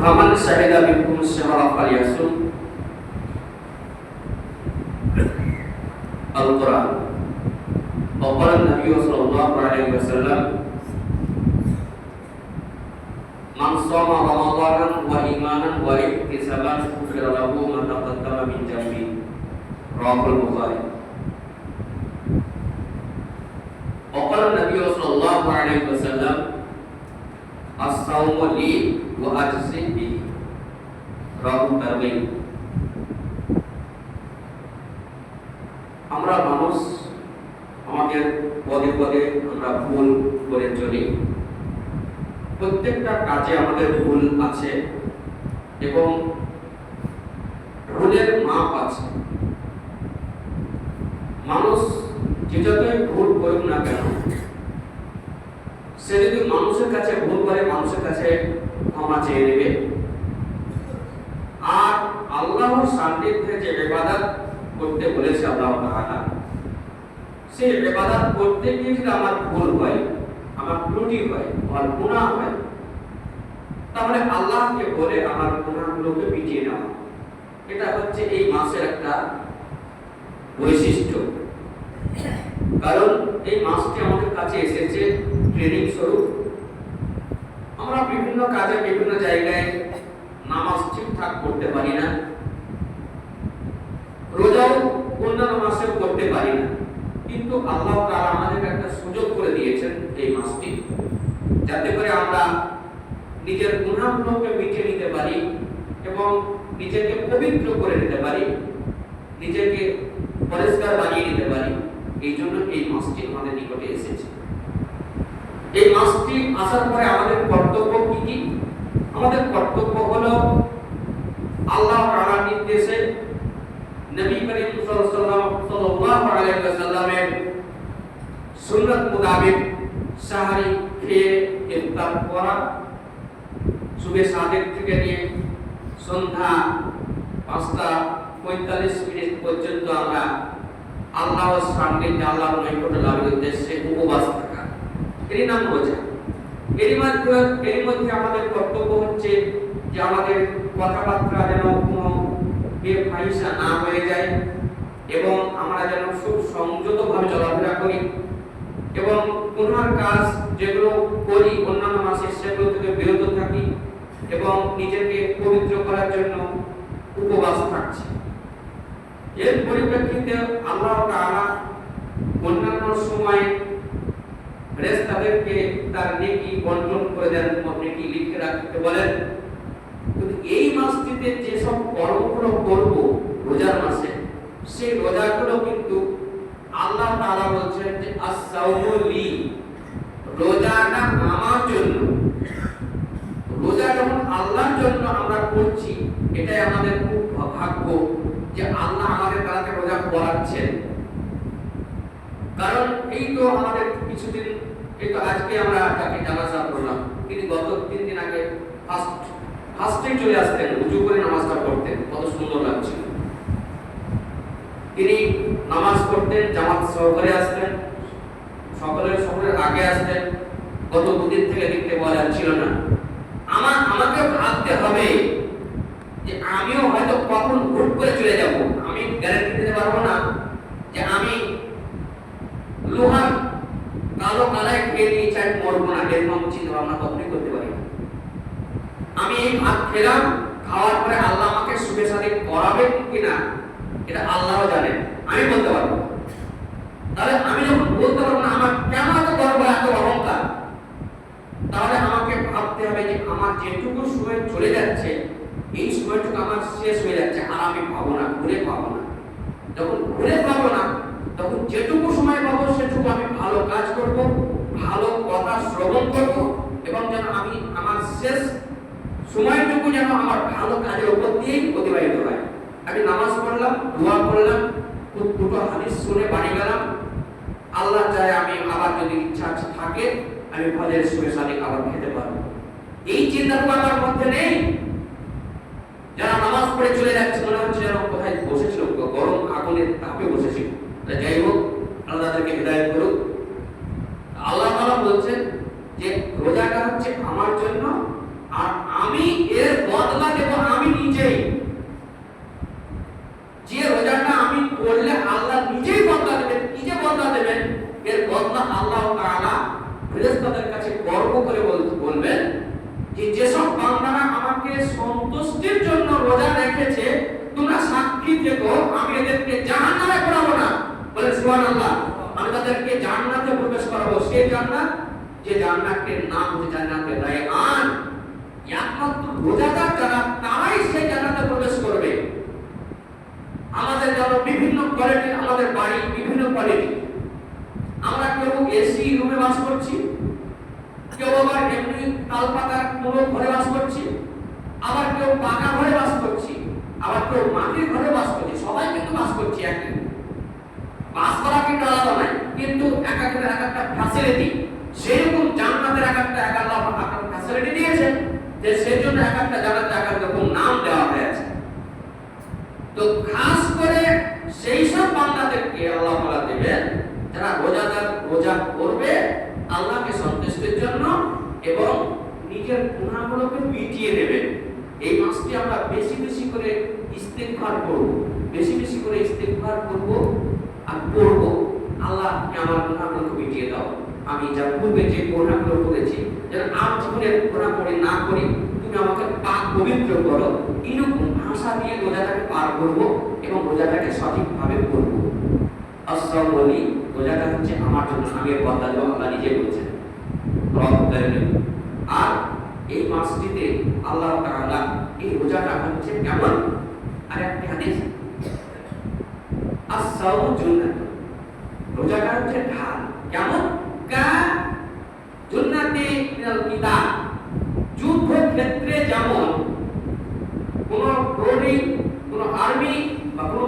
ফামান শাহিদা বিকুম শাহরা ফালিয়াসুম আল কোরআন। وقال النبي صلى الله عليه وسلم من صام رمضان وإيمانا واحتسابا غفر له ما تقدم من ذنبه رواه البخاري. وقال النبي صلى الله عليه وسلم الصوم لي وأجزي به رواه الترمذي. আমরা মানুষ আমাদের পদে পদে আমরা ভুল করে চলি, প্রত্যেকটা কাজে আমাদের ভুল আছে এবং ভুলের মাপ আছে। মানুষ যে যতই ভুল করুক না কেন, সে যদি মানুষের কাছে ভুল করে মানুষের কাছে ক্ষমা চেয়ে নেবে, আর আল্লাহর সান্নিধ্যে যে ইবাদত করতে বলেছে আল্লাহ তাআলা, সেই ইবাদত করতে গিয়ে যদি আমার ভুল হয়, আমার ত্রুটি হয়, আমার গুনাহ হয়, তাহলে আল্লাহকে বলে আমার গুনাহগুলোকে মিটিয়ে নেওয়া। এটা হচ্ছে এই মাসের একটা বৈশিষ্ট্য। কারণ এই মাসটি আমাদের কাছে এসেছে ট্রেনিং স্বরূপ। আমরা বিভিন্ন কাজে বিভিন্ন জায়গায় নামাজ ঠিকঠাক করতে পারি না, রোজাও অন্যান্য মাসেও করতে পারি না, কিন্তু আল্লাহ তাআলা আমাদেরকে একটা সুযোগ করে দিয়েছেন এই মাসটি, যাতে করে আমরা নিজের গুনাহগুলোকে মিটিয়ে নিতে পারি এবং নিজেকে পবিত্র করে নিতে পারি, নিজেকে পরিষ্কার বানিয়ে নিতে পারি। এই জন্য এই মাসটি আমাদের নিকটে এসেছে। এই মাসটি আসার পরে আমাদের কর্তব্য কি কি? আমাদের কর্তব্য হলো আল্লাহ তাআলার নির্দেশে নবী করিম সাল্লাল্লাহু আলাইহি ওয়াসাল্লামের সুন্নাত মোতাবেক সাহারি খেয়ে ইফতার করা, সুবহে সাদেক থেকে নিয়ে সন্ধ্যা 5:45 পর্যন্ত আমরা আল্লাহর সান্নিধ্যে আল্লাহর নৈকট্য লাভের উদ্দেশ্যে উপবাস থাকা, এর নাম রোজা। এর মধ্যে আমাদের কর্তব্য হচ্ছে যে আমাদের কথাবার্তা যেন কোনো বেফাহিশা না হয়ে যায় এবং আমরা যেন খুব সংযতভাবে চলাফেরা করি এবং গুনার কাজ যেগুলো করি অন্যান্য মাসে সেগুলো থেকে বিরত থাকি এবং নিজেকে পবিত্র করার জন্য উপবাস থাকছি। এর পরিপ্রেক্ষিতে আল্লাহ তাআলা অন্যান্য সময়ে ফেরেশতাদেরকে তার নেকি বন্টন করে দেন, নেকি লিখে রাখতে বলেন। কিন্তু এই মাসটিতে যে সব কর্মগুলো করব রোজার মাসে, সেই রোজাগুলো কিন্তু আল্লাহ তাআলা বলছেন যে as-সাওমু লি, রোজাটা আমার জন্য। রোজা যখন আল্লাহর জন্য আমরা করছি, এটাই আমাদের খুব ভাগ্য যে আল্লাহ আমাদের তাকে রোজা করাচ্ছেন। কারণ এই তো আমাদের কিছুদিন, এই তো আজকে আমরা তাকে জানাজা করলাম, তিনি গত 3 দিন আগে ফাস্টে চলে আসতেন, উজু করে নামাজটা পড়তেন, কত সুন্দর লাগছিল। তিনি নামাজ পড়তেন, জামাত সহকারে আসতেন, সকলের আগে আসতেন। গত 2 দিন থেকে দেখতে পাওয়া যাচ্ছিল না। আমাকে ভাবতে হবে যে আমিও হয়তো কখন হুট করে চলে যাব। আমি গ্যারান্টি দিতে পারবো না যে আমি লোহার কালো কালায় খেয়ে নিয়ে চাই মরবো না, এরকম চিন্তা ভাবনা কখনোই করতে পারি না। আমি এই ভাত খেলাম, খাওয়ার পরে আল্লাহ আমাকে সুখে সাথে করাবেন কিনা এটা আল্লাহও জানেন, আমি বলতে পারবো। তাহলে আমি যখন বলতে পারবো না আমার কেন এত গর্ব, এত অহংকার, তাহলে আমাকে ভাবতে হবে যে আমার যেটুকু সময় চলে যাচ্ছে, এই সময়টুকু আমার শেষ হয়ে যাচ্ছে, আর আমি পাবো না, ঘুরে পাবো না। যখন ঘুরে পাবো না, তখন যেটুকু সময় পাবো সেটুকু আমি ভালো কাজ করব, ভালো কথা শ্রবণ করব এবং যেন আমি আমার শেষ সময়টুকু যেন আমার ভালো কাজের উপর দিয়েই অতিবাহিত হয়। আমি নামাজ পড়লাম, দোয়া করলাম, দুটো হাদিস শুনে বাড়ি গেলাম, আল্লাহ চায় আমি আবার যদি ইচ্ছা থাকে আমি ফজরের সুবহে সাদিক আবার খেতে পারবো। এই চিন্তাটা আমার মধ্যে নেই। যারা নামাজ পড়ে চলে যাচ্ছে মনে হচ্ছে যেন কোথায় বসেছিল, গরম আগুনের তাপে বসেছিল। যাই হোক, আল্লাহ তাদেরকে হিদায়াত করুক। আল্লাহ তাআলা বলছেন যে রোজাটা হচ্ছে আমার জন্য, আর আমি এর বদলা দেব আমি নিজেই। যে রোজাটা আমি করলে আল্লাহ নিজেই বদলা দেবেন। কি যে বদলা দেবেন, এর বদলা আল্লাহ তাআলা ফেরেশতাদের কাছে গর্ব করে বলবেন যে যেসব বান্দারা আমাকে সন্তুষ্টির জন্য রোজা রেখেছে তোমরা সাক্ষী থেকো, আমি এদেরকে জাহান্নামে পড়াবো না। বলে সুবহানাল্লাহ। আমি তাদেরকে জান্নাতে প্রবেশ করাবো। সেই জান্নাত যে জান্নাতের নাম হচ্ছে জান্নাতে রায়হান। একমাত্র রোজাদার যারা তারাই সেই জান্নাতে প্রবেশ করবে। আমাদের যেন বিভিন্ন কোয়ালিটি, আমাদের বাড়ি বিভিন্ন কোয়ালিটি। আমরা কেউ এসি রুমে বাস করছি, কেউ আবার এমনি তালপাতার কোনো ঘরে বাস করছি, আবার কেউ পাকা ঘরে বাস করছি, আবার কেউ মাটির ঘরে বাস করছি। সবাই কিন্তু বাস করছি একই। বাস করা কিন্তু আলাদা নয়, কিন্তু এক একটা ফ্যাসিলিটি। সেরকম জান্নাতের এক একটা ফ্যাসিলিটি দিয়েছেন যে সেই জন্য এক একটা জান্নাতে এক এক রকম নাম দেওয়া হয়েছে। তো খাস করে সেই সব বান্দাদেরকে আল্লাহ তাআলা দেবেন যারা রোজা করবে আল্লাহকে সন্তুষ্টির জন্য এবং নিজের গুনাহগুলোকে মিটিয়ে নেবে। এই মাসটি আমরা বেশি বেশি করে ইস্তিগফার করব, বেশি বেশি করে ইস্তিগফার করব আর পড়ব। আল্লাহ আমার গুনাহগুলোকে মিটিয়ে দাও। আমি যা পূর্বে যে গুনাহগুলো করেছি যেন আর জীবনে গুনাহ করি না করি, তুমি আমাকে পাক পবিত্র করো। এরকম ভাষা দিয়ে রোজাটাকে পার করব এবং রোজাটাকে সঠিকভাবে করব। আসসালামু আলাইকুম। রোজাটা হচ্ছে আমার জন্য, আমি এর বদলা দেব, আল্লাহ নিজে বলেছেন। আর এই মাসটিতে আল্লাহ তাআলা এই রোজাটা হচ্ছে কেমন, আর একটা হাদিস, as-সাওমু জুন্নাহ। রোজাটা হচ্ছে ঢাল। কেমন? কা জুন্নাতি মিনাল কিতাব। যুদ্ধ ক্ষেত্রে যেমন কোন প্রহরী, কোন আর্মি বা কোন